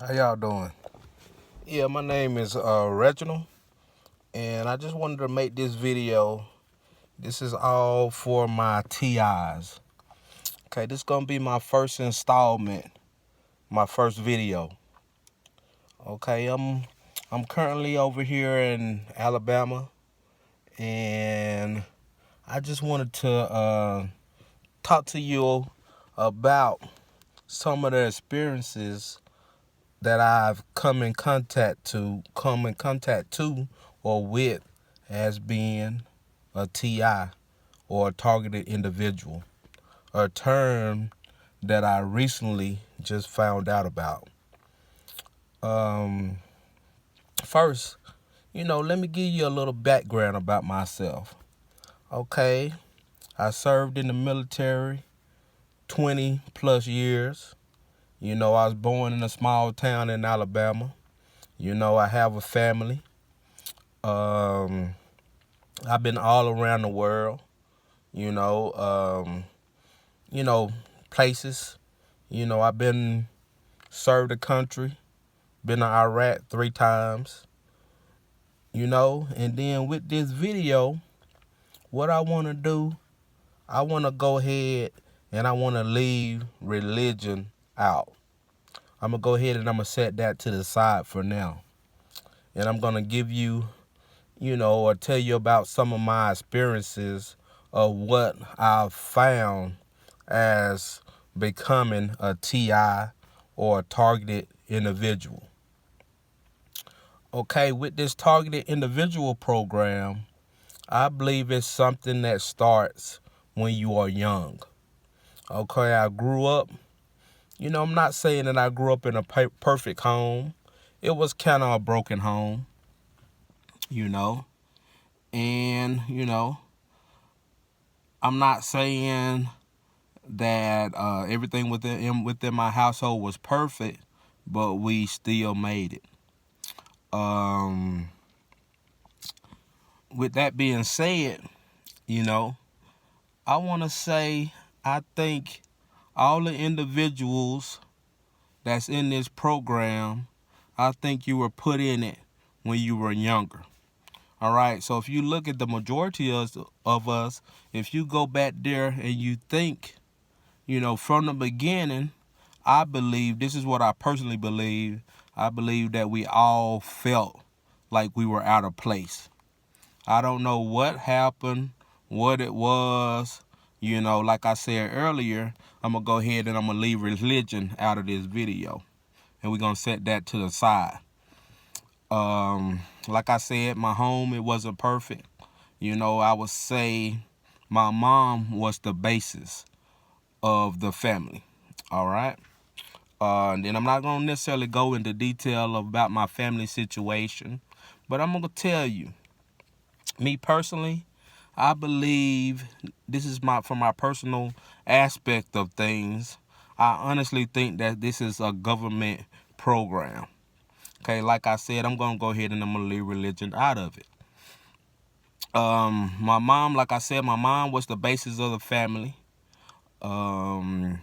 How y'all doing? Yeah, my name is Reginald, and I just wanted to make this video. This is all for my TIs. Okay, this is gonna be my first installment, my first video. Okay, I'm currently over here in Alabama, and I just wanted to talk to you about some of the experiences that I've come in contact to or with as being a TI or a targeted individual, a term that I recently just found out about. Um, First, let me give you a little background about myself. Okay, I served in the military 20 plus years. I was born in a small town in Alabama. I have a family. Um, I've been all around the world, you know, um, you know, places. I've been served the country, been to Iraq 3 times, and then with this video, what I want to do, I want to go ahead and I want to leave religion out. I'm going to go ahead and I'm going to set that to the side for now. And I'm going to give you, or tell you about some of my experiences of what I've found as becoming a TI or a targeted individual. Okay, with this targeted individual program, I believe it's something that starts when you are young. Okay, I grew up, I'm not saying that I grew up in a perfect home. It was kind of a broken home, you know, and, I'm not saying that everything within my household was perfect, but we still made it. With that being said, I want to say I think all the individuals that's in this program, I think you were put in it when you were younger. All right, so if you look at the majority of us, if you go back there and you think, from the beginning, I believe, this is what I personally believe, I believe that we all felt like we were out of place. I don't know what happened, what it was. Like I said earlier, I'm going to go ahead and I'm going to leave religion out of this video. And we're going to set that to the side. Like I said, my home, it wasn't perfect. I would say my mom was the basis of the family. All right. And then I'm not going to necessarily go into detail about my family situation, but I'm going to tell you, me personally, I believe this is from my personal aspect of things. I honestly think that this is a government program. Okay, like I said, I'm going to go ahead and I'm going to leave religion out of it. My mom, like I said, my mom was the basis of the family. I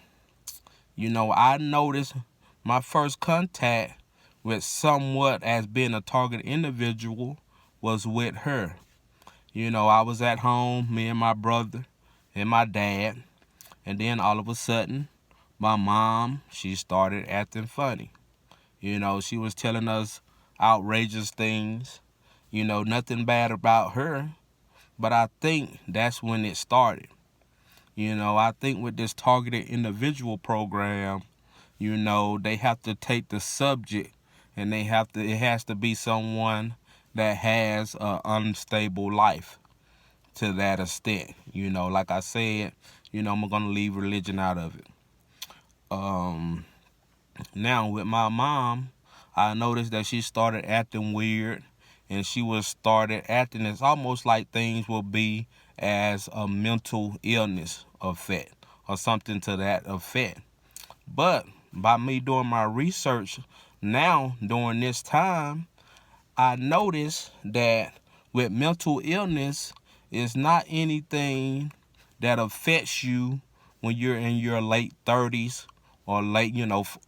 noticed my first contact with somewhat as being a target individual was with her. I was at home, me and my brother and my dad, and then all of a sudden, my mom, she started acting funny. She was telling us outrageous things, nothing bad about her, but I think that's when it started. I think with this targeted individual program, they have to take the subject and it has to be someone that has an unstable life to that extent. Like I said, I'm going to leave religion out of it. Now with my mom, I noticed that she started acting weird, and she was started acting as almost like things will be as a mental illness effect or something to that effect. But by me doing my research now during this time, I noticed that with mental illness, it's not anything that affects you when you're in your late 30s or late,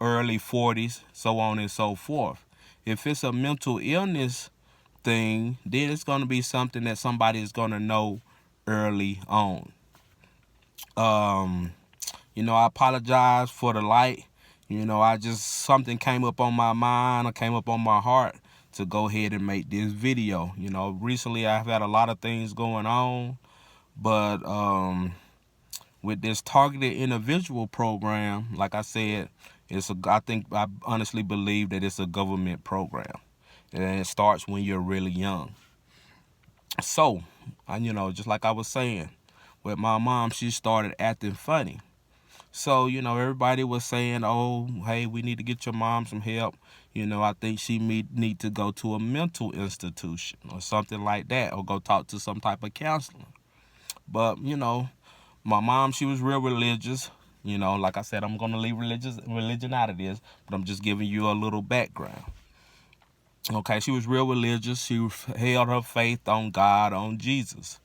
early 40s, so on and so forth. If it's a mental illness thing, then it's going to be something that somebody is going to know early on. I apologize for the light. Something came up on my mind or came up on my heart to go ahead and make this video. Recently I've had a lot of things going on, but with this targeted individual program, like I said, I honestly believe that it's a government program, and it starts when you're really young. So, just like I was saying, with my mom, she started acting funny. So, everybody was saying, oh, hey, we need to get your mom some help. I think she need to go to a mental institution or something like that, or go talk to some type of counselor. But, my mom, she was real religious. Like I said, I'm going to leave religion out of this, but I'm just giving you a little background. Okay, she was real religious. She held her faith on God, on Jesus.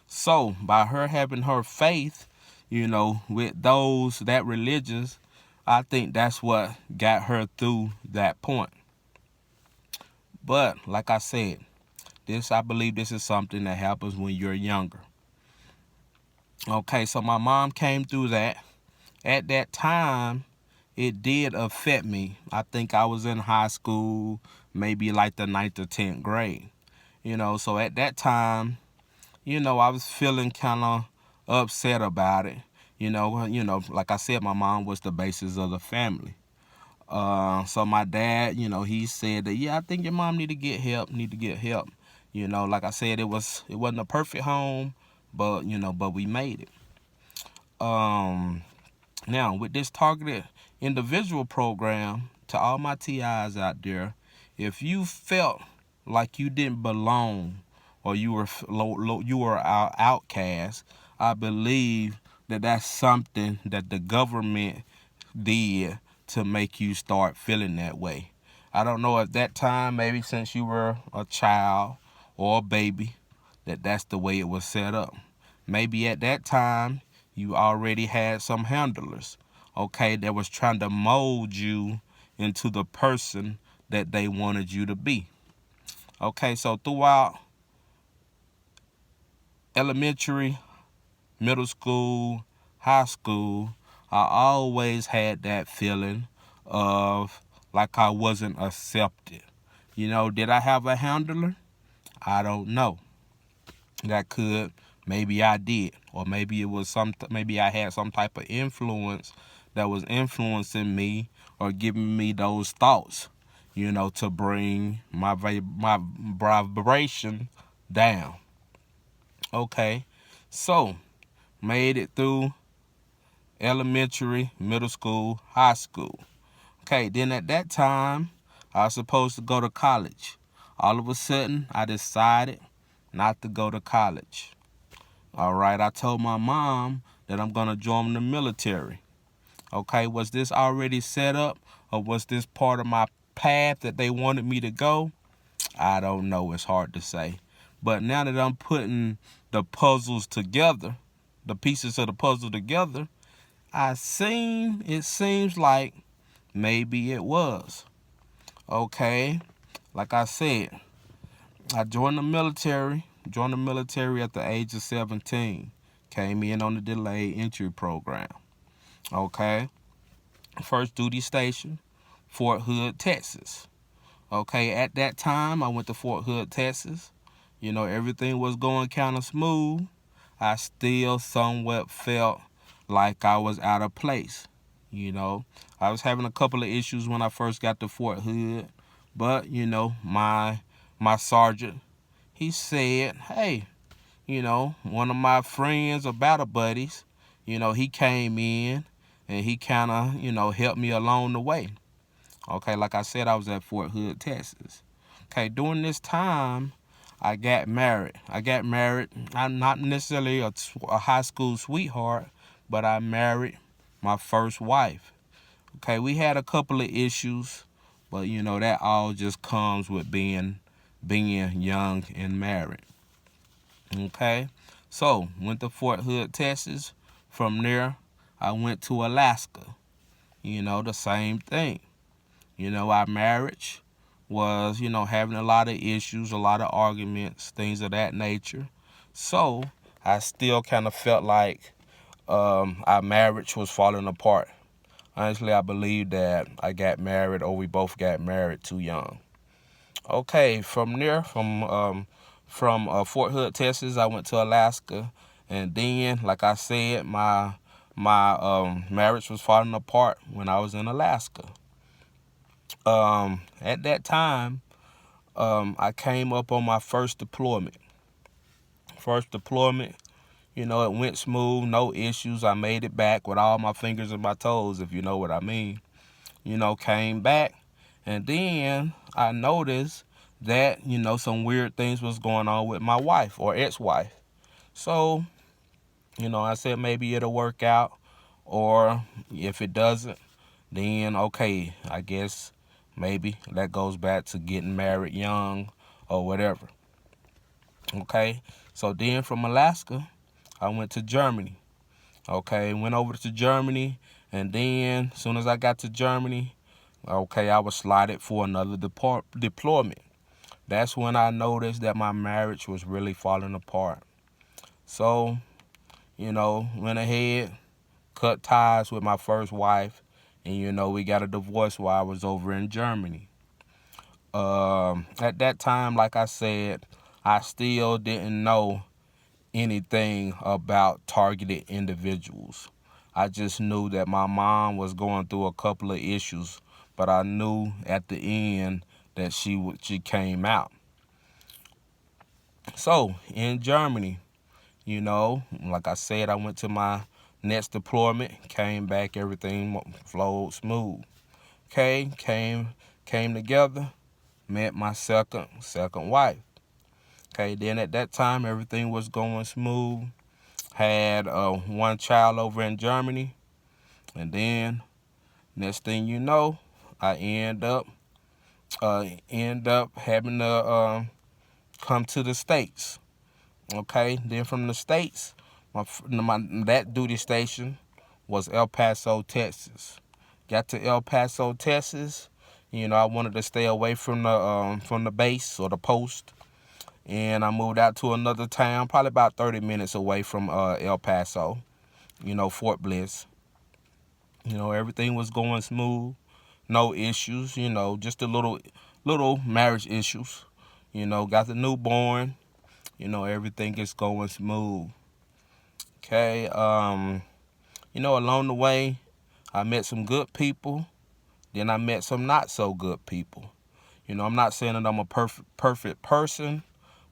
So, by her having her faith, with that religious, I think that's what got her through that point. But, like I said, I believe this is something that happens when you're younger. Okay, so my mom came through that. At that time, it did affect me. I think I was in high school, maybe like the 9th or 10th grade. So at that time, I was feeling kind of upset about it. Like I said, my mom was the basis of the family. So my dad, he said that, yeah, I think your mom need to get help. Like I said, it wasn't a perfect home, but we made it. Now with this targeted individual program, to all my TIs out there, if you felt like you didn't belong, or you were our outcast, I believe that that's something that the government did to make you start feeling that way. I don't know at that time, maybe since you were a child or a baby, that's the way it was set up. Maybe at that time you already had some handlers, okay, that was trying to mold you into the person that they wanted you to be. Okay, so throughout elementary, middle school, high school, I always had that feeling of like I wasn't accepted. Did I have a handler? I don't know. Maybe I did, or maybe maybe I had some type of influence that was influencing me or giving me those thoughts, to bring my vibration down. Okay, so made it through elementary, middle school, high school. Okay, then at that time, I was supposed to go to college. All of a sudden, I decided not to go to college. All right, I told my mom that I'm going to join the military. Okay, was this already set up, or was this part of my path that they wanted me to go? I don't know. It's hard to say. But now that I'm putting the puzzles together, the pieces of the puzzle together, it seems like maybe it was. Okay, like I said, I joined the military at the age of 17. Came in on the delayed entry program. Okay, first duty station, Fort Hood, Texas. Okay, at that time, I went to Fort Hood, Texas. Everything was going kind of smooth. I still somewhat felt like I was out of place. I was having a couple of issues when I first got to Fort Hood, but my sergeant, he said, hey, one of my friends or battle buddies, he came in and he kind of, helped me along the way. Okay, like I said, I was at Fort Hood, Texas. Okay, during this time, I got married. I'm not necessarily a high school sweetheart, but I married my first wife. Okay, we had a couple of issues, but that all just comes with being young and married. Okay, so went to Fort Hood, Texas. From there, I went to Alaska. the same thing. Our marriage was, having a lot of issues, a lot of arguments, things of that nature. So I still kind of felt like our marriage was falling apart. Honestly, I believe that I got married, or we both got married too young. Okay, from there, from Fort Hood, Texas, I went to Alaska, and then, like I said, my marriage was falling apart when I was in Alaska. At that time, I came up on my first deployment. First deployment, it went smooth, no issues. I made it back with all my fingers and my toes, if you know what I mean. Came back, and then I noticed that, some weird things was going on with my wife or ex-wife. So, I said maybe it'll work out, or if it doesn't, then okay, I guess maybe that goes back to getting married young or whatever. Okay, so then from Alaska, I went to Germany. Okay, went over to Germany, and then as soon as I got to Germany, okay, I was slotted for another deployment. That's when I noticed that my marriage was really falling apart. So, went ahead, cut ties with my first wife, and we got a divorce while I was over in Germany. At that time, like I said, I still didn't know anything about targeted individuals. I just knew that my mom was going through a couple of issues, but I knew at the end that she came out. So in Germany, like I said, I went to my next deployment, came back, everything flowed smooth. Okay, came together, met my second wife. Okay, then at that time everything was going smooth. Had one child over in Germany, and then next thing you know, I end up having to come to the States. Okay, then from the States, that duty station was El Paso, Texas. Got to El Paso, Texas. I wanted to stay away from the base or the post, and I moved out to another town, probably about 30 minutes away from El Paso. Fort Bliss. Everything was going smooth, no issues. Just a little marriage issues. Got the newborn. Everything is going smooth. Okay. Along the way, I met some good people. Then I met some not so good people. I'm not saying that I'm a perfect person,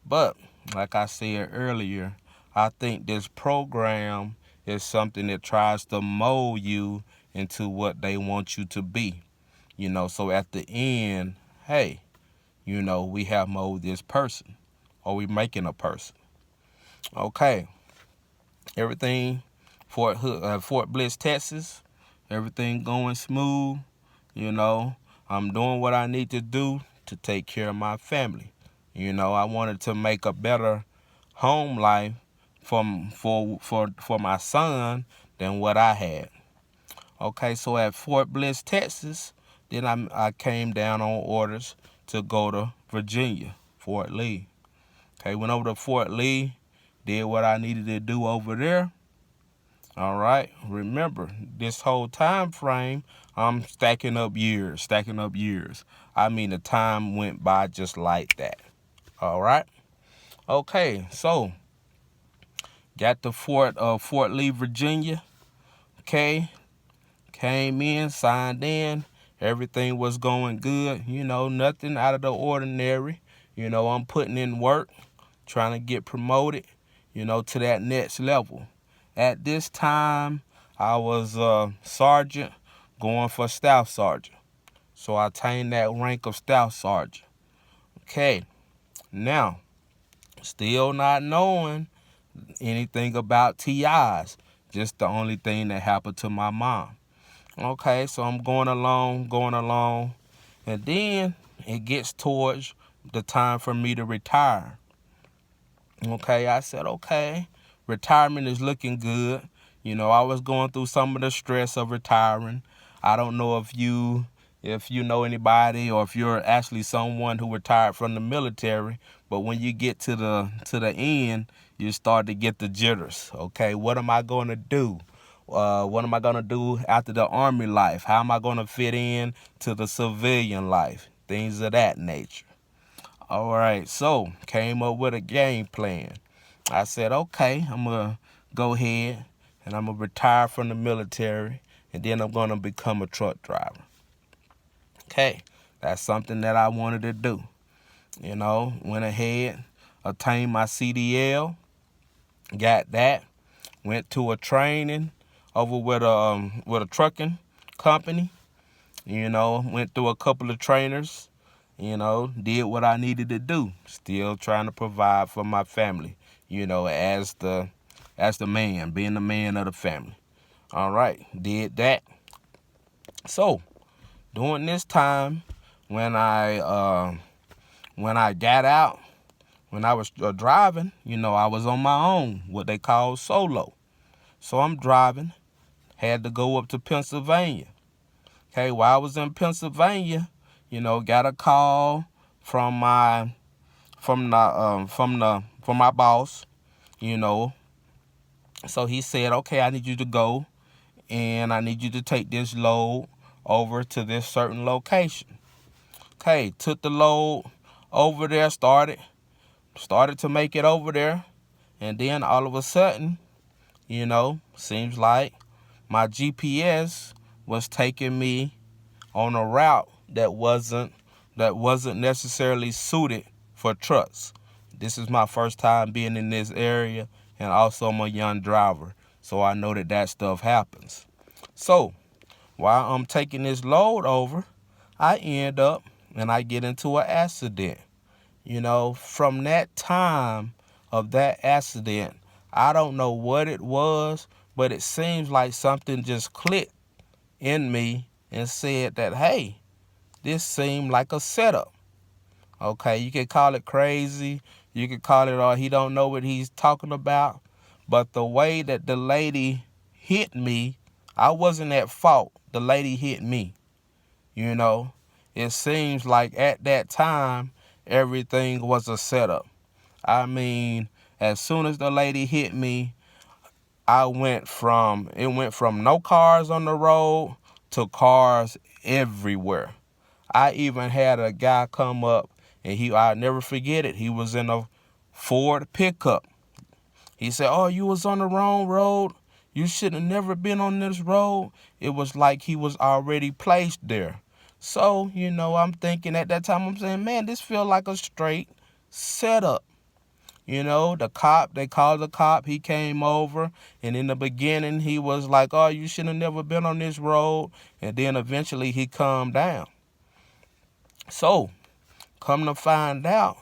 but like I said earlier, I think this program is something that tries to mold you into what they want you to be. So at the end, hey, we have molded this person, or we making a person. Okay, everything, Fort Bliss, Texas, everything going smooth. I'm doing what I need to do to take care of my family. I wanted to make a better home life for my son than what I had. Okay, so at Fort Bliss, Texas, then I came down on orders to go to Virginia, Fort Lee. Okay, went over to Fort Lee, did what I needed to do over there. All right, remember, this whole time frame, I'm stacking up years. I mean, the time went by just like that. All right. Okay, so got to Fort Lee, Virginia. Okay, came in, signed in. Everything was going good. Nothing out of the ordinary. I'm putting in work, trying to get promoted, to that next level. At this time, I was a sergeant going for staff sergeant. So I attained that rank of staff sergeant. Okay, now, still not knowing anything about TIs. Just the only thing that happened to my mom. Okay, so I'm going along, and then it gets towards the time for me to retire. Okay, I said, okay, retirement is looking good. I was going through some of the stress of retiring. I don't know if you know anybody or if you're actually someone who retired from the military, but when you get to the end, you start to get the jitters. Okay, what am I going to do? What am I going to do after the Army life? How am I going to fit in to the civilian life? Things of that nature. All right, so came up with a game plan. I said, okay, I'm going to go ahead and I'm going to retire from the military, and then I'm going to become a truck driver. Okay, that's something that I wanted to do. Went ahead, obtained my CDL, got that, went to a training over with a trucking company. Went through a couple of trainers. Did what I needed to do. Still trying to provide for my family. As the man, being the man of the family. All right, did that. So during this time, when I got out, when I was driving, I was on my own, what they call solo. So I'm driving, had to go up to Pennsylvania. Okay, while I was in Pennsylvania, got a call from my boss. So he said, okay, I need you to go and I need you to take this load over to this certain location. Okay, took the load over there, started to make it over there, and then all of a sudden, seems like my GPS was taking me on a route that wasn't necessarily suited for trucks. This is my first time being in this area, and also I'm a young driver, so I know that stuff happens. So while I'm taking this load over, I end up and I get into an accident. From that time of that accident, I don't know what it was, but it seems like something just clicked in me and said that, hey, this seemed like a setup. Okay, you can call it crazy. You can call it, he don't know what he's talking about. But the way that the lady hit me, I wasn't at fault. The lady hit me. It seems like at that time, everything was a setup. I mean, as soon as the lady hit me, it went from no cars on the road to cars everywhere. I even had a guy come up, and I'll never forget it. He was in a Ford pickup. He said, oh, you was on the wrong road. You should have never been on this road. It was like he was already placed there. So, I'm thinking at that time, I'm saying, man, this feel like a straight setup. The cop, they called the cop, he came over, and in the beginning, he was like, oh, you should have never been on this road. And then eventually he calmed down. So, come to find out,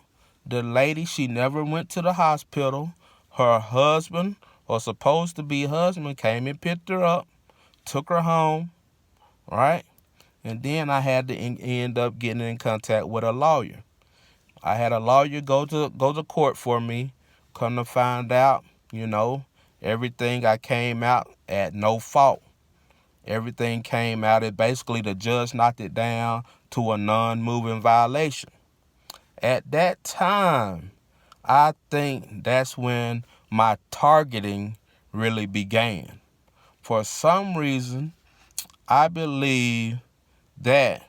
the lady, she never went to the hospital. Her husband, or supposed to be husband, came and picked her up, took her home, right? And then I had to end up getting in contact with a lawyer. I had a lawyer go to court for me. Come to find out, everything, I came out at no fault. Everything came out, basically the judge knocked it down to a non-moving violation. At that time, I think that's when my targeting really began. For some reason, I believe that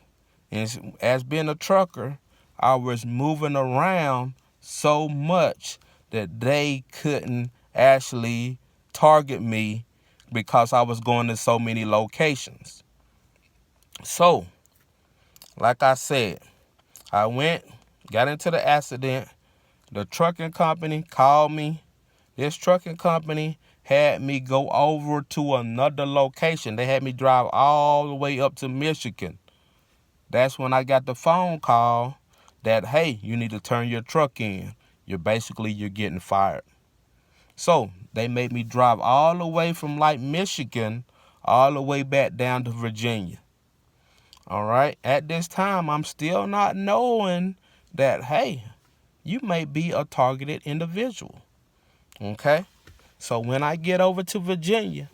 as being a trucker, I was moving around so much that they couldn't actually target me because I was going to so many locations. So, like I said, I got into the accident. The trucking company called me. This trucking company had me go over to another location. They had me drive all the way up to Michigan. That's when I got the phone call that, hey, you need to turn your truck in. You're getting fired. So they made me drive all the way from Michigan all the way back down to Virginia. All right. At this time, I'm still not knowing that, hey, you may be a targeted individual. Okay. So when I get over to Virginia,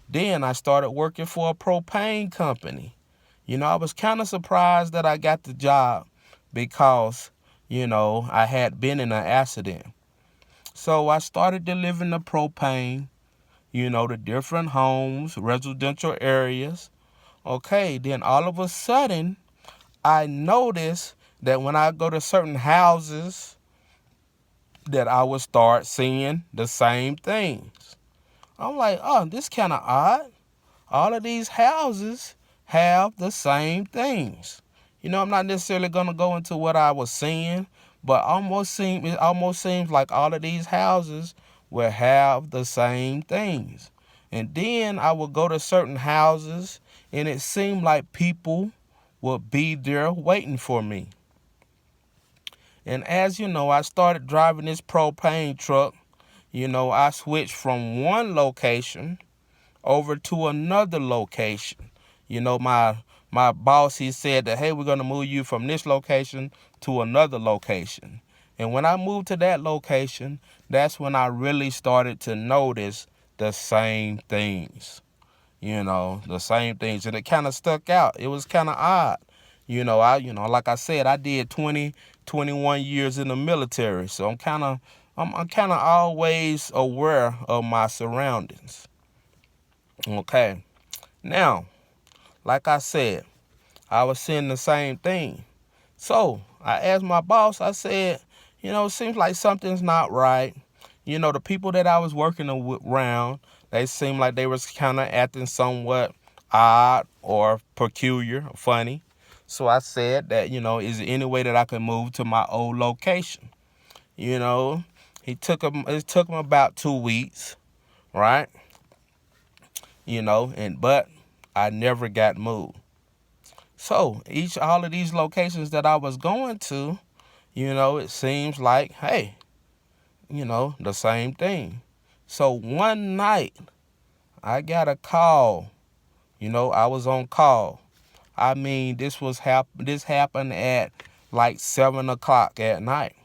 Then I started working for a propane company. I was kind of surprised that I got the job because, I had been in an accident. So I started delivering the propane, to different homes, residential areas. Okay, then all of a sudden, I noticed that when I go to certain houses, that I would start seeing the same things. I'm like, oh, this kind of odd. All of these houses have the same things. I'm not necessarily going to go into what I was seeing, but it almost seems like all of these houses will have the same things. And then I would go to certain houses, and it seemed like people would be there waiting for me. And as you know, I started driving this propane truck. I switched from one location over to another location. My boss, he said that, hey, we're going to move you from this location to another location. And when I moved to that location, that's when I really started to notice the same things. The same things. And it kind of stuck out. It was kind of odd. Like I said, I did 21 years in the military. So I'm kind of always aware of my surroundings. Okay. Now, like I said, I was seeing the same thing. So I asked my boss, I said, it seems like something's not right. The people that I was working around, they seemed like they was kind of acting somewhat odd or peculiar, or funny. So I said that, is there any way that I could move to my old location? It took him about 2 weeks, right? But I never got moved. So all of these locations that I was going to, it seems like, hey, the same thing. So one night I got a call. I was on call. I mean, this happened at like 7:00 at night.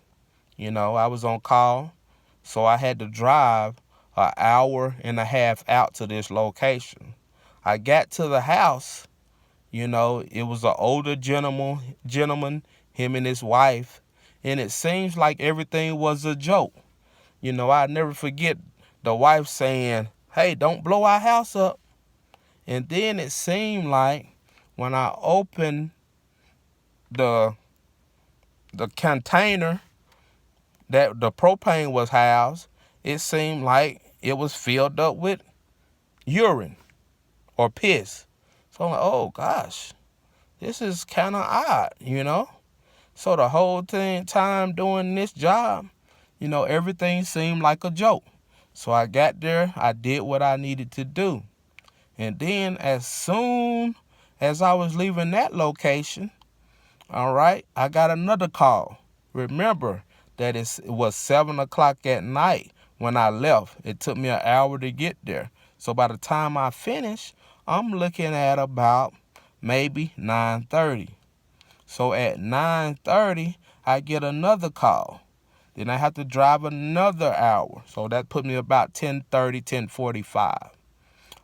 I was on call, so I had to drive an hour and a half out to this location. I got to the house. It was an older gentleman, him and his wife, and it seems like everything was a joke. I never forget the wife saying, hey, don't blow our house up. And then it seemed like when I opened the container that the propane was housed, it seemed like it was filled up with urine or piss. So I'm like, oh gosh, this is kind of odd, So the whole time doing this job, everything seemed like a joke. So I got there, I did what I needed to do. And then as soon as I was leaving that location, all right, I got another call. Remember that it was 7:00 at night when I left. It took me an hour to get there. So by the time I finished, I'm looking at about maybe 9:30. So at 9:30, I get another call. Then I have to drive another hour. So that put me about 10:30, 10:45.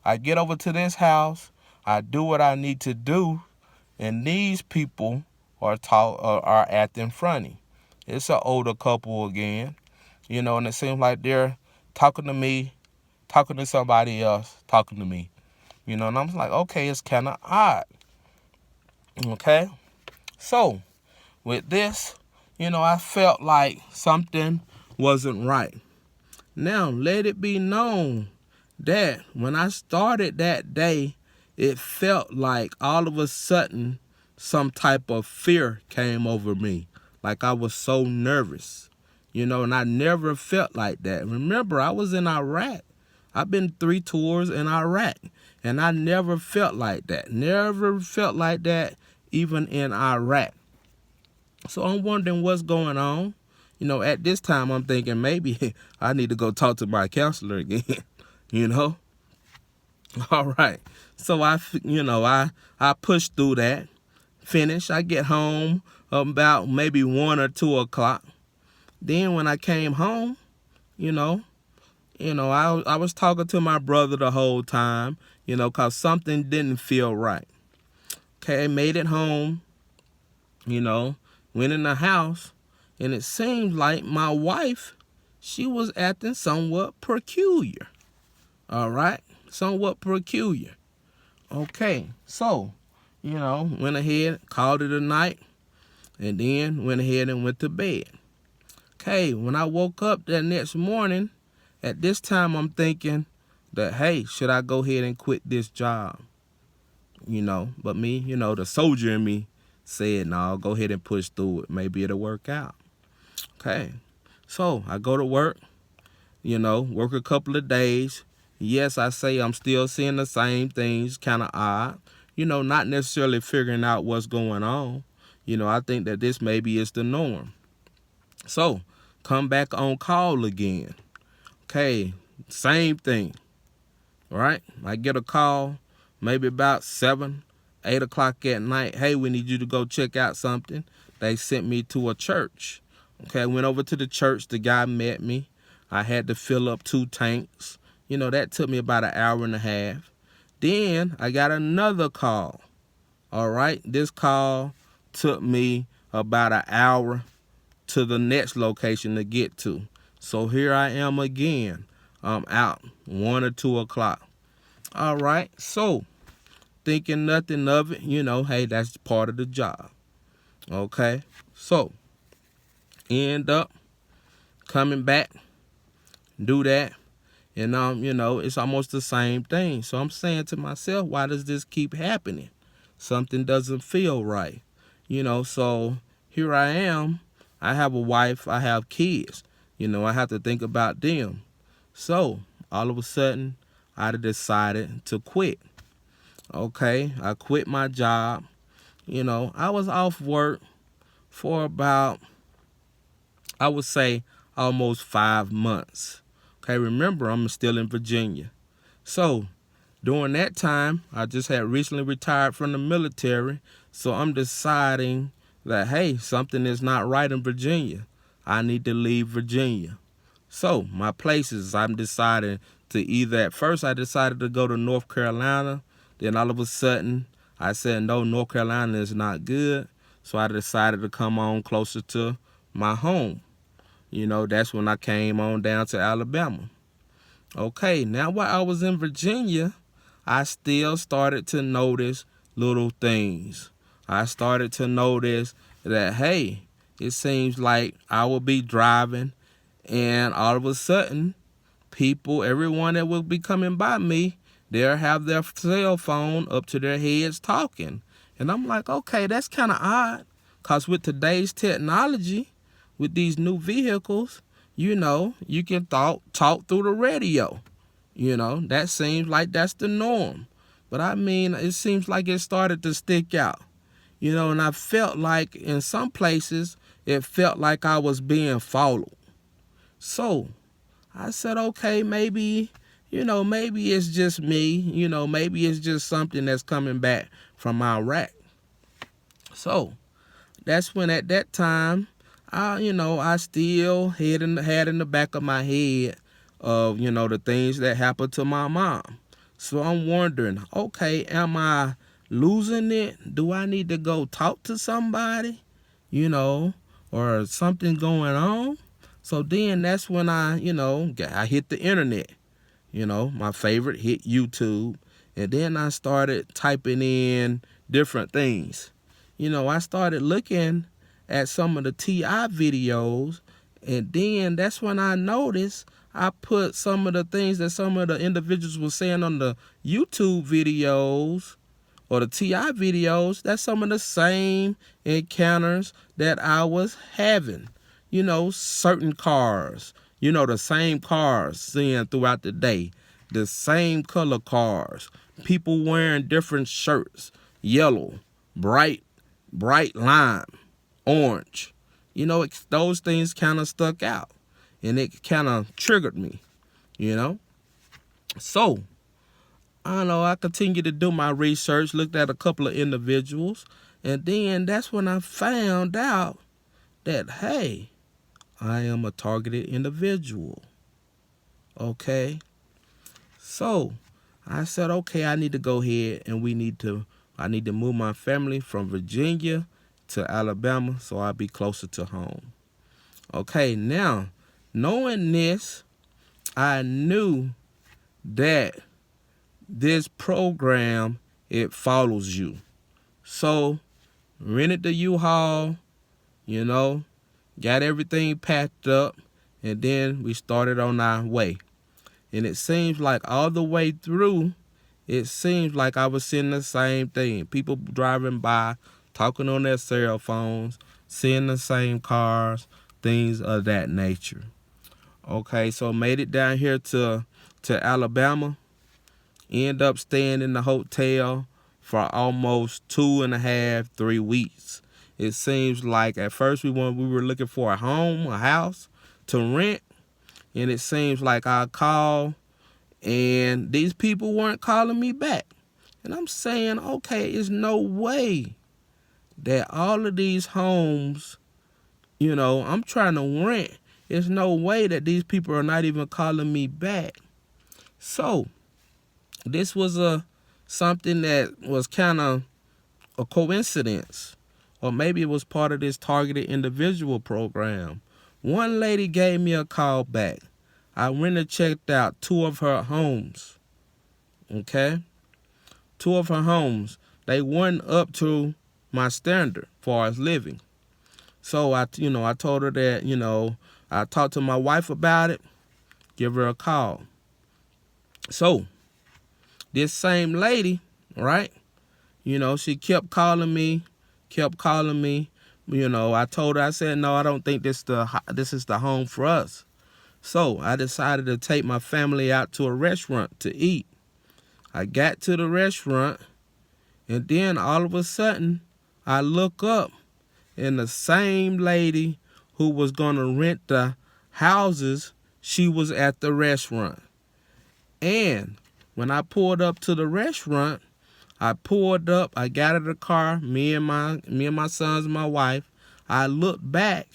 I get over to this house. I do what I need to do. And these people are acting funny. It's an older couple again. And it seems like they're talking to me, talking to somebody else, talking to me. And I'm like, okay, it's kind of odd. Okay? So, with this, I felt like something wasn't right. Now, let it be known that when I started that day, it felt like all of a sudden some type of fear came over me. Like I was so nervous, and I never felt like that. Remember, I was in Iraq. I've been 3 tours in Iraq, and I never felt like that. Never felt like that even in Iraq. So I'm wondering what's going on. At this time, I'm thinking maybe I need to go talk to my counselor again, All right. So I pushed through that, finished. I get home about maybe 1 or 2 o'clock. Then when I came home, I was talking to my brother the whole time, because something didn't feel right. Okay, made it home, went in the house, and it seemed like my wife, she was acting somewhat peculiar. All right, somewhat peculiar. Okay, so, went ahead, called it a night, and then went ahead and went to bed. Okay, when I woke up that next morning, at this time I'm thinking that, hey, should I go ahead and quit this job? But me, the soldier in me said, no, go ahead and push through it. Maybe it'll work out. Okay, so I go to work, work a couple of days. Yes, I say I'm still seeing the same things, kind of odd, not necessarily figuring out what's going on. I think that this maybe is the norm. So, come back on call again. Okay, same thing, right? I get a call maybe about 7, 8 o'clock at night. Hey, we need you to go check out something. They sent me to a church. Okay, I went over to the church. The guy met me. I had to fill up 2 tanks. That took me about an hour and a half. Then I got another call. All right, this call took me about an hour to the next location to get to. So here I am again. I'm out 1 or 2 o'clock. All right, so thinking nothing of it, hey, that's part of the job. Okay, so end up coming back, do that, and it's almost the same thing. So I'm saying to myself, why does this keep happening? Something doesn't feel right. So here I am. I have a wife, I have kids. I have to think about them. So all of a sudden, I decided to quit. Okay, I quit my job. I was off work for about, I would say, almost 5 months. Okay, remember, I'm still in Virginia. So during that time, I just had recently retired from the military. So I'm deciding that, hey, something is not right in Virginia. I need to leave Virginia. So my places, I'm deciding to either, at first I decided to go to North Carolina. Then all of a sudden I said, no, North Carolina is not good. So I decided to come on closer to my home. That's when I came on down to Alabama. Okay, now while I was in Virginia, I still started to notice little things. I started to notice that, hey, it seems like I will be driving and all of a sudden, people, everyone that will be coming by me, they'll have their cell phone up to their heads talking. And I'm like, okay, that's kind of odd. Because with today's technology, with these new vehicles, you can talk through the radio. That seems like that's the norm. But I mean, it seems like it started to stick out. And I felt like in some places, it felt like I was being followed. So I said, okay, maybe it's just me. Maybe it's just something that's coming back from Iraq. So that's when at that time, I still had in the back of my head of, the things that happened to my mom. So I'm wondering, okay, am I losing it? Do I need to go talk to somebody, or something going on? So then that's when I hit the internet. My favorite hit YouTube. And then I started typing in different things. I started looking at some of the T.I. videos. And then that's when I noticed I put some of the things that some of the individuals were saying on the YouTube videos or the T.I. videos. That's some of the same encounters that I was having. Certain cars, the same cars seeing throughout the day, the same color cars, people wearing different shirts, yellow, bright lime, orange. Those things kind of stuck out and it kind of triggered me, So, I continued to do my research, looked at a couple of individuals, and then that's when I found out that, hey, I am a targeted individual. Okay. So I said, okay, I need to go ahead and I need to move my family from Virginia to Alabama so I'll be closer to home. Okay, now, knowing this, I knew that this program, it follows you. So, rented the U-Haul, you know, got everything packed up, and then we started on our way. And it seems like all the way through, it seems like I was seeing the same thing. People driving by, talking on their cell phones, seeing the same cars, things of that nature. Okay, so made it down here to Alabama. End up staying in the hotel for almost 2.5, 3 weeks. It seems like at first we were looking for a home, a house to rent, and it seems like I called and these people weren't calling me back. And I'm saying, okay, there's no way that all of these homes, I'm trying to rent. There's no way that these people are not even calling me back. So this was something that was kind of a coincidence, or maybe it was part of this targeted individual program. One lady gave me a call back. I went and checked out 2 of her homes. Okay? 2 of her homes. They weren't up to my standard as far as living. So I told her that, I talked to my wife about it, give her a call. So this same lady, right? She kept calling me. I told her, I said, no, I don't think this is the home for us. So I decided to take my family out to a restaurant to eat. I got to the restaurant, and then all of a sudden, I look up, and the same lady who was going to rent the houses, she was at the restaurant. And when I pulled up to the restaurant, I got out of the car, me and my sons and my wife. I looked back,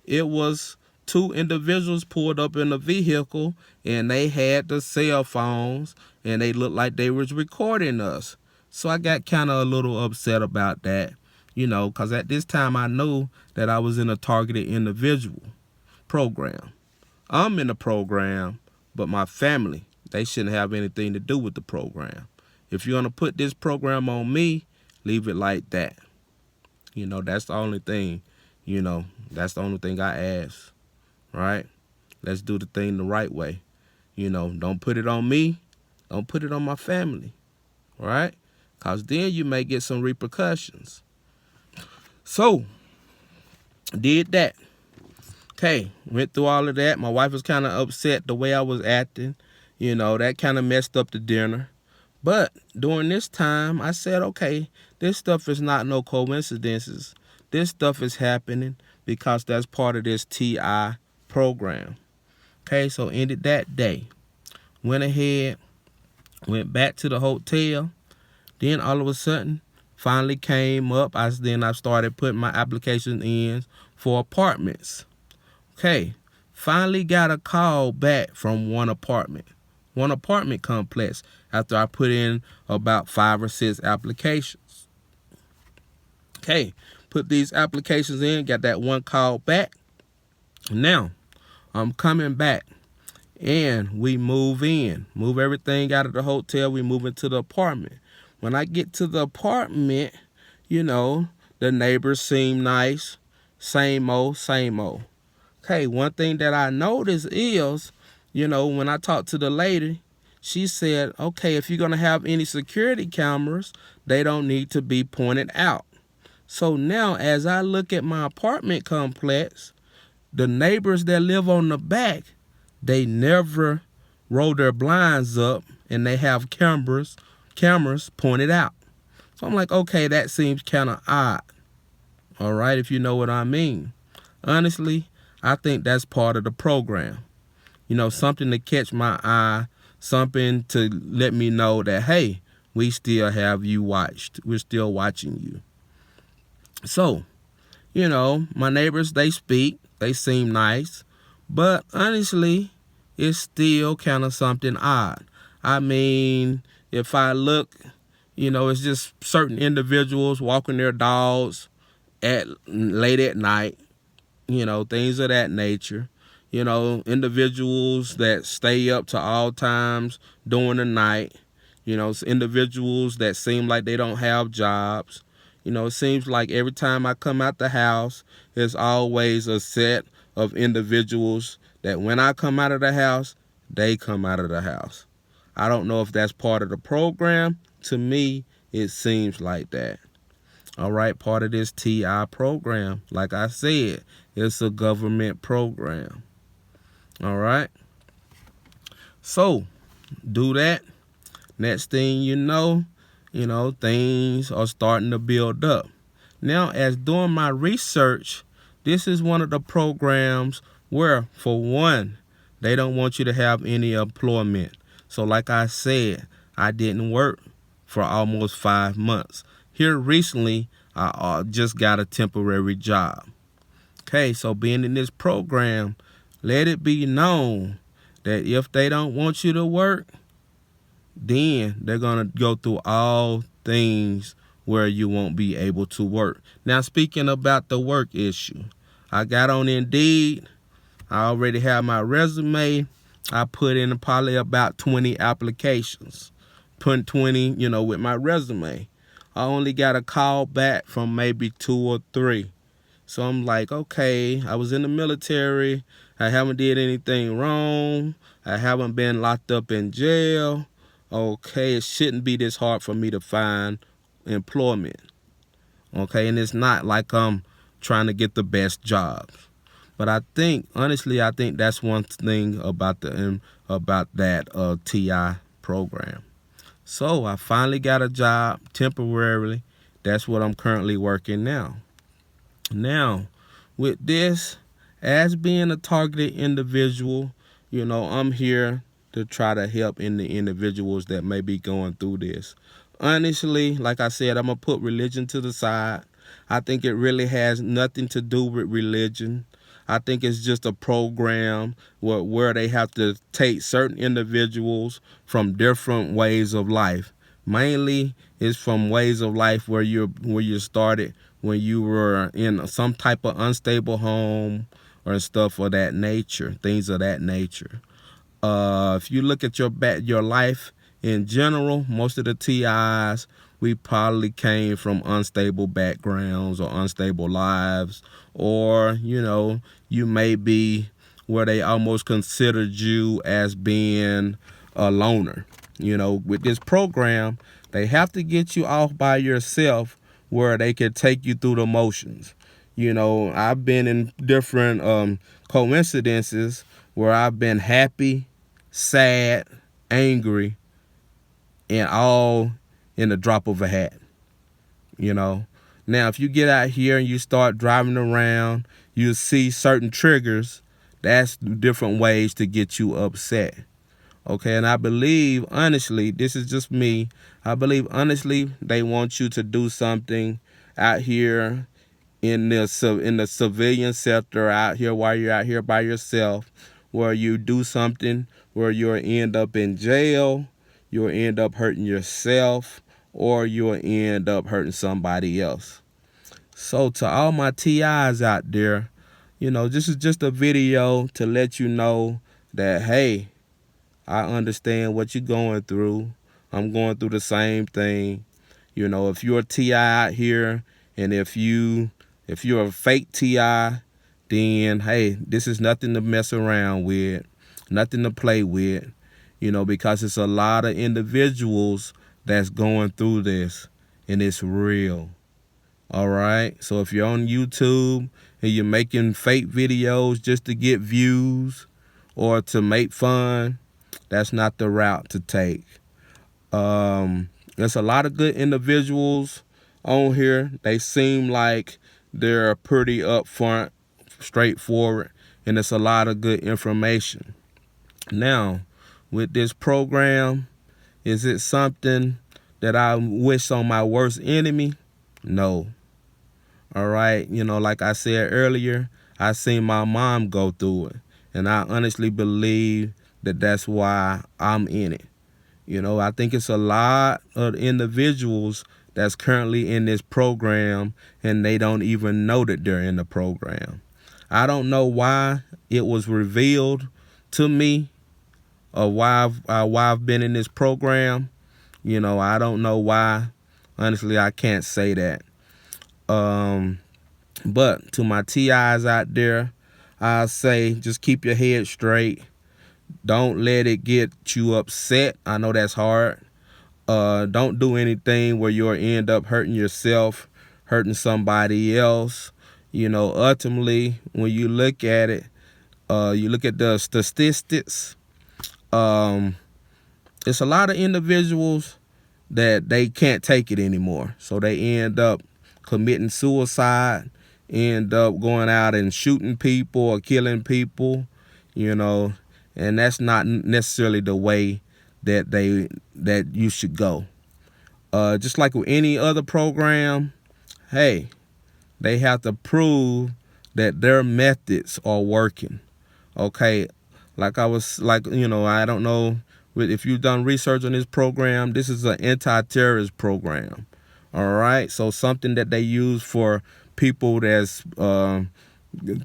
it was 2 individuals pulled up in a vehicle, and they had the cell phones, and they looked like they was recording us. So I got kind of a little upset about that, because at this time I knew that I was in a targeted individual program. I'm in the program, but my family, they shouldn't have anything to do with the program. If you're going to put this program on me, leave it like that. That's the only thing, that's the only thing I ask. Right? Let's do the thing the right way. Don't put it on me. Don't put it on my family. Right? Because then you may get some repercussions. So, did that. Okay, went through all of that. My wife was kind of upset the way I was acting. That kind of messed up the dinner. But during this time, I said, okay, this stuff is not no coincidences. This stuff is happening because that's part of this TI program. Okay, so ended that day. Went ahead, went back to the hotel. Then all of a sudden, finally came up. I started putting my application in for apartments. Okay, finally got a call back from one apartment complex after I put in about 5 or 6 applications. Okay, put these applications in, got that one call back. Now, I'm coming back, and we move everything out of the hotel. We move into the apartment. When I get to the apartment, the neighbors seem nice. Same old. Okay, one thing that I noticed is, when I talked to the lady, she said, okay, if you're going to have any security cameras, they don't need to be pointed out. So now, as I look at my apartment complex, the neighbors that live on the back, they never roll their blinds up, and they have cameras pointed out. So I'm like, okay, that seems kind of odd. All right, if you know what I mean. Honestly, I think that's part of the program. Something to catch my eye, something to let me know that, hey, we still have you watched. We're still watching you. So, my neighbors, they speak. They seem nice. But honestly, it's still kind of something odd. I mean, if I look, it's just certain individuals walking their dogs at late at night, things of that nature. Individuals that stay up to all times during the night. Individuals that seem like they don't have jobs. It seems like every time I come out the house, there's always a set of individuals that when I come out of the house, they come out of the house. I don't know if that's part of the program. To me, it seems like that. All right, part of this TI program, like I said, it's a government program. All right. So, do that. Next thing you know, things are starting to build up. Now, as doing my research, this is one of the programs where, for one, they don't want you to have any employment. So like I said, I didn't work for almost 5 months. Here recently, I just got a temporary job. Okay, so being in this program, let it be known that if they don't want you to work, then they're going to go through all things where you won't be able to work. Now, speaking about the work issue, I got on Indeed. I already have my resume. I put in probably about 20 applications. Put 20, with my resume. I only got a call back from maybe 2 or 3. So I'm like, okay, I was in the military. I haven't did anything wrong. I haven't been locked up in jail. Okay, it shouldn't be this hard for me to find employment. Okay, and it's not like I'm trying to get the best jobs. But honestly, I think that's one thing about that TI program. So I finally got a job temporarily. That's what I'm currently working now. Now, with this, as being a targeted individual, I'm here to try to help in the individuals that may be going through this. Honestly, like I said, I'm going to put religion to the side. I think it really has nothing to do with religion. I think it's just a program where they have to take certain individuals from different ways of life. Mainly, it's from ways of life where you started when you were in some type of unstable home or stuff of that nature, things of that nature. If you look at your life in general, most of the TIs, we probably came from unstable backgrounds or unstable lives, or you may be where they almost considered you as being a loner. With this program, they have to get you off by yourself where they can take you through the motions. I've been in different coincidences where I've been happy, sad, angry, and all in the drop of a hat. Now, if you get out here and you start driving around, you see certain triggers. That's different ways to get you upset. Okay, and I believe, honestly, this is just me, I believe, honestly, they want you to do something out here in the civilian sector, out here while you're out here by yourself, where you do something where you'll end up in jail, you'll end up hurting yourself, or you'll end up hurting somebody else. So to all my TIs out there, this is just a video to let you know that, hey, I understand what you're going through. I'm going through the same thing. If you're a TI out here, and if you're a fake TI, then hey, this is nothing to mess around with, nothing to play with, because it's a lot of individuals that's going through this, and it's real. All right. So if you're on YouTube and you're making fake videos just to get views or to make fun, that's not the route to take. There's a lot of good individuals on here. They seem like they're pretty upfront, straightforward, and it's a lot of good information. Now, with this program, is it something that I wish on my worst enemy? No. All right. Like I said earlier, I seen my mom go through it, and I honestly believe that's why I'm in it. I think it's a lot of individuals that's currently in this program and they don't even know that they're in the program. I don't know why it was revealed to me or why I've been in this program. I don't know why. Honestly, I can't say that. Um, but to my TIs out there, I say just keep your head straight. Don't let it get you upset. I know that's hard. Don't do anything where you'll end up hurting yourself, hurting somebody else. Ultimately, when you look at it, you look at the statistics. Um, it's a lot of individuals that they can't take it anymore, so they end up committing suicide, end up going out and shooting people or killing people. You know, and that's not necessarily the way that you should go. Just like with any other program, hey, they have to prove that their methods are working. Okay, I don't know if you've done research on this program. This is an anti-terrorist program. All right, so something that they use for people that's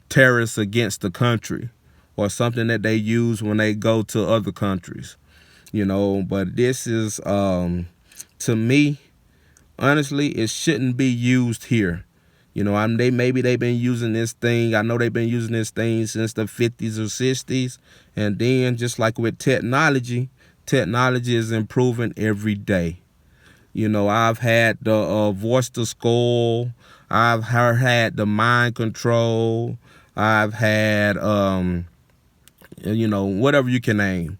terrorists against the country, or something that they use when they go to other countries. But this is, to me, honestly, it shouldn't be used here. Maybe they've been using this thing. I know they've been using this thing since the 50s or 60s. And then just like with technology is improving every day. I've had the voice to skull. I've had the mind control. I've had, whatever you can name.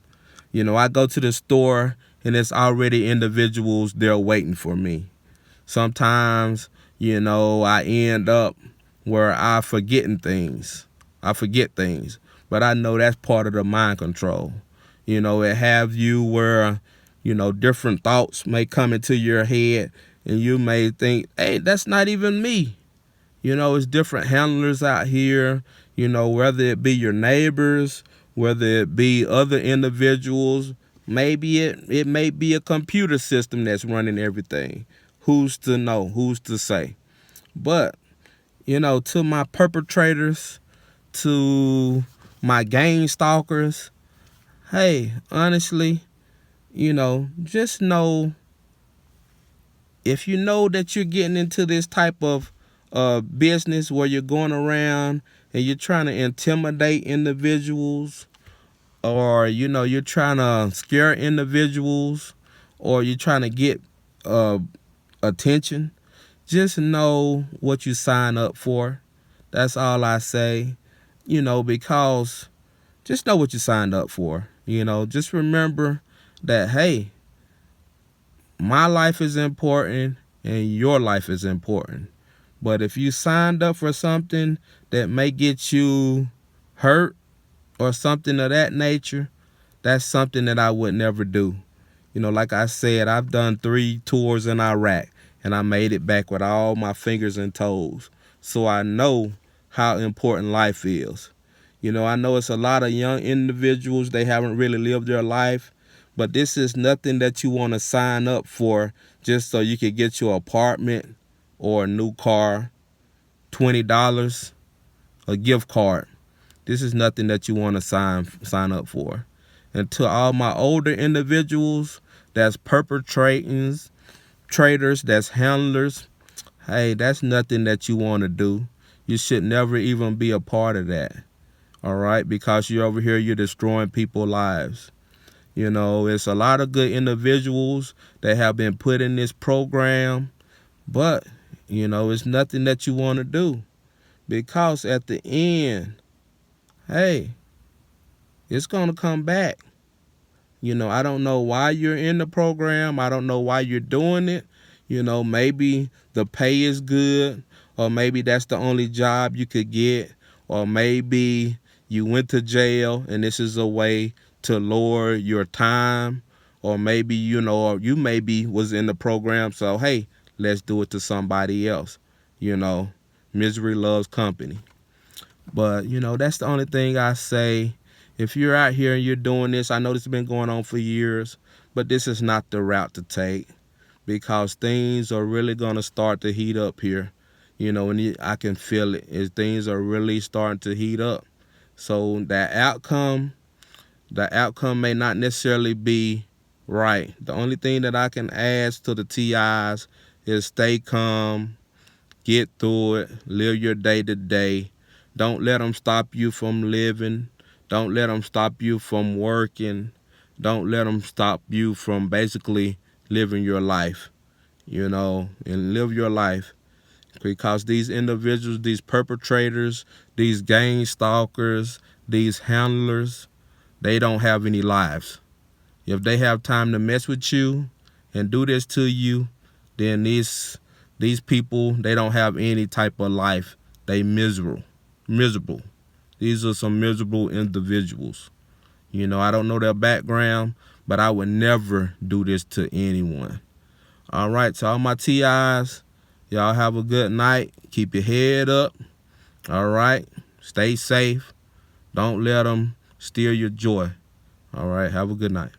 I go to the store and it's already individuals there waiting for me. Sometimes, I end up where I forget things, but I know that's part of the mind control. It have you where, different thoughts may come into your head and you may think, hey, that's not even me. It's different handlers out here, whether it be your neighbors, whether it be other individuals. Maybe it may be a computer system that's running everything. Who's to know? Who's to say? But, to my perpetrators, to my gang stalkers, hey, honestly, just know, if you know that you're getting into this type of business where you're going around and you're trying to intimidate individuals, or you're trying to scare individuals, or you're trying to get attention, just know what you sign up for. That's all I say. Because just know what you signed up for. Just remember that, hey, my life is important and your life is important. But if you signed up for something that may get you hurt or something of that nature, that's something that I would never do. Like I said, I've done 3 tours in Iraq and I made it back with all my fingers and toes. So I know how important life is. I know it's a lot of young individuals, they haven't really lived their life, but this is nothing that you want to sign up for just so you could get your apartment or a new car, $20, a gift card. This is nothing that you want to sign up for. And to all my older individuals that's perpetrating, traders, that's handlers, hey, that's nothing that you want to do. You should never even be a part of that. All right? Because you're over here, you're destroying people's lives. It's a lot of good individuals that have been put in this program, but, it's nothing that you want to do. Because at the end, hey, it's going to come back. I don't know why you're in the program. I don't know why you're doing it. Maybe the pay is good, or maybe that's the only job you could get, or maybe you went to jail and this is a way to lower your time, or maybe, or you maybe was in the program, so hey, let's do it to somebody else. Misery loves company. But, that's the only thing I say If you're out here and you're doing this, I know this has been going on for years, but this is not the route to take, because things are really going to start to heat up here. You know, and I can feel it. Things are really starting to heat up. So the outcome may not necessarily be right. The only thing that I can ask to the TIs is stay calm, get through it, live your day to day. Don't let them stop you from living. Don't let them stop you from working. Don't let them stop you from basically living your life, you know, and live your life. Because these individuals, these perpetrators, these gang stalkers, these handlers, they don't have any lives. If they have time to mess with you and do this to you, then these people, they don't have any type of life. They miserable. These are some miserable individuals. You know, I don't know their background, but I would never do this to anyone. All right, to all my TIs, y'all have a good night. Keep your head up. All right, stay safe. Don't let them steal your joy. All right, have a good night.